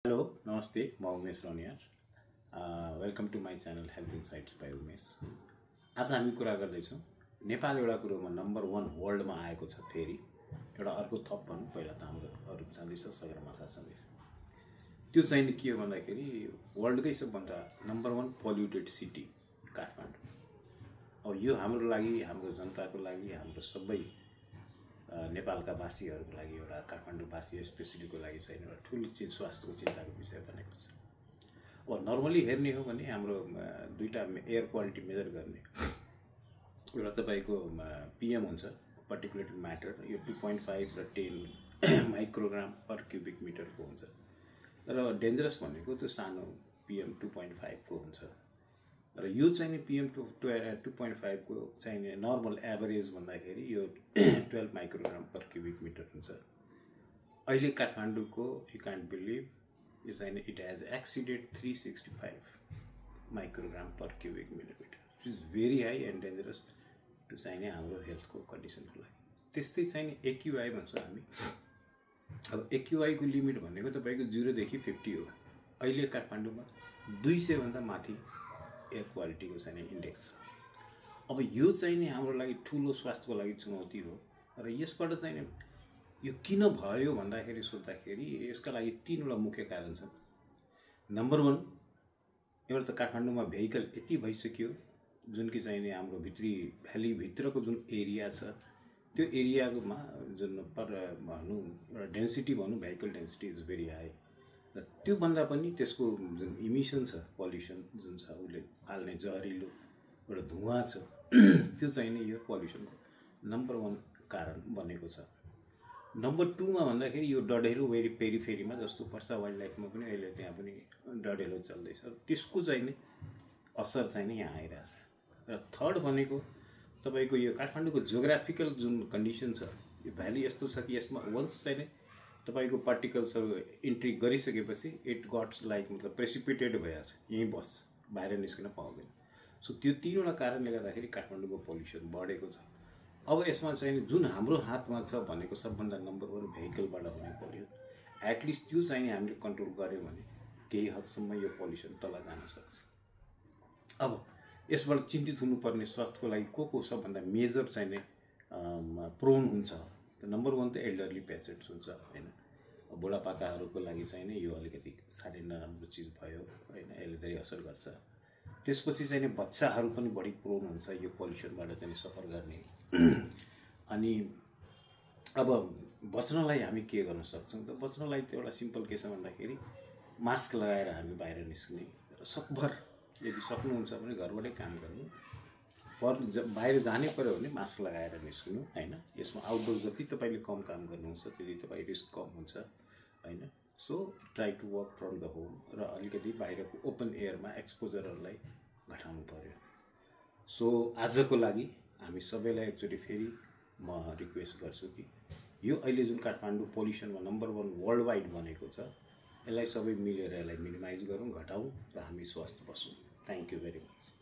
Hello नमस्ते म Umesh Raniyar welcome to my channel health insights by Umesh. आज हामी कुरा गर्दैछौँ नेपाल एउटा कुरोमा नम्बर 1 वर्ल्डमा आएको छ। फेरि एउटा अर्को थप भनौँ, पहिला त हाम्रो अरू छँदैछ, सगरमाथा छँदैछ। त्यो चाहिँ नि के हो भन्दाखेरि वर्ल्डकै सबभन्दा नम्बर 1 पोल्युटेड सिटी काठमाडौँ। अब यो हाम्रो लागि, हाम्रो जनताको लागि, हाम्रो सबै नेपालका वासीहरूको लागि, एउटा काठमाडौँवासी स्पेसलीको लागि चाहिँ एउटा ठुलो स्वास्थ्यको चिन्ताको विषय बनेको छ। अब नर्मली हेर्ने हो भने हाम्रो दुईटा एयर क्वालिटी मेजर गर्ने, एउटा तपाईँको PM हुन्छ, पार्टिकुलेट म्याटर, यो 2.5 र 10 माइक्रोग्राम पर क्युबिक मिटरको हुन्छ। र डेन्जरस भनेको त्यो सानो PM 2.5 को हुन्छ। र यो चाहिँ नि PM 2.5 को चाहिँ नि नर्मल एभरेज भन्दाखेरि यो 12 माइक्रोग्राम पर क्युबिक मिटर हुन्छ। अहिले काठमाडौँको यु कान्ट बिलिभ यो चाहिँ नि it has exceeded 365 microgram per cubic millimetre. It is very high and dangerous to चाहिँ नि हाम्रो हेल्थको कन्डिसनको लागि। त्यस्तै चाहिँ नि AQI भन्छौँ हामी। अब AQI को लिमिट भनेको तपाईँको 0 देखि 50 हो। अहिले काठमाडौँमा 200 भन्दा माथि एयर क्वालिटीको चाहिँ इन्डेक्स छ। अब यो चाहिँ नि हाम्रो लागि ठुलो स्वास्थ्यको लागि चुनौती हो। र यसबाट चाहिँ नि यो किन भयो भन्दाखेरि सोध्दाखेरि यसका लागि 3वटा मुख्य कारण छन्। नम्बर 1, एउटा त काठमाडौँमा भेहिकल यति भइसक्यो जुन कि चाहिँ नि हाम्रो भित्री भ्याली भित्रको जुन एरिया छ त्यो एरियामा जुन भनौँ एउटा डेन्सिटी भनौँ, vehicle density is very high. र त्यो भन्दा पनि त्यसको जुन इमिसन छ, पल्युसन जुन छ, उसले फाल्ने जहरिलो एउटा धुवाँ छ त्यो चाहिँ नि यो पल्युसनको नम्बर 1 कारण बनेको छ। नम्बर 2 मा भन्दाखेरि यो डढेलो पेरिफेरीमा जस्तो पर्सा वाइल्ड लाइफमा पनि अहिले त्यहाँ पनि डढेलो चल्दैछ। त्यसको चाहिँ नि असर चाहिँ नि यहाँ आइरहेछ। र थर्ड भनेको तपाईँको यो काठमाडौँको जियोग्राफिकल जुन कन्डिसन छ, यो भ्याली यस्तो छ कि यसमा वन्स चाहिँ नि तपाईँको पार्टिकल्सहरू इन्ट्री गरिसकेपछि इट गट्स लाइक मतलब प्रेसिपिटेड भइहाल्छ, यहीँ बस्छ, बाहिर निस्किन पाउँदैन। सो त्यो 3वटा कारणले गर्दाखेरि काठमाडौँको पल्युसन बढेको छ। अब यसमा चाहिँ नि जुन हाम्रो हातमा छ भनेको सबभन्दा नम्बर 1 भेहिकलबाट हुने पल्युसन, एटलिस्ट त्यो चाहिँ नि हामीले कन्ट्रोल गऱ्यौँ भने केही हदसम्म यो पल्युसन तल जान सक्छ। अब यसबाट चिन्तित हुनुपर्ने स्वास्थ्यको लागि को सबभन्दा मेजर चाहिँ नि प्रोन हुन्छ। नम्बर 1 त एल्डरली पेसेन्ट्स हुन्छ हैन। बुढापाकाहरूको लागि चाहिँ नि यो अलिकति साह्रै नराम्रो चिज भयो हैन, यसले धेरै असर गर्छ। त्यसपछि चाहिँ नि बच्चाहरू पनि बढी प्रोन हुन्छ यो पल्युसनबाट चाहिँ सफर गर्ने। अनि अब बच्नलाई हामी के गर्न सक्छौँ त? बच्नलाई त एउटा सिम्पल के छ भन्दाखेरि मास्क लगाएर हामी बाहिर निस्किने र सकभर यदि सक्नुहुन्छ भने घरबाटै काम गर्नु, बाहिर जानै पर्यो भने मास्क लगाएर निस्किनु हैन। यसमा आउटडोर जति तपाईँले कम काम गर्नुहुन्छ त्यति तपाईँ रिस्क कम हुन्छ हैन। So try to work from the home र अलिकति बाहिरको ओपन एयरमा एक्सपोजरहरूलाई घटाउनु पर्यो। सो आजको लागि हामी सबैलाई एकचोटि फेरि म रिक्वेस्ट गर्छु कि यो अहिले जुन काठमाडौँ पोल्युसनमा नम्बर 1 वर्ल्ड वाइड बनेको छ, यसलाई सबै मिलेर यसलाई मिनिमाइज गरौँ, घटाउँ र हामी स्वस्थ बसौँ। Thank you very much.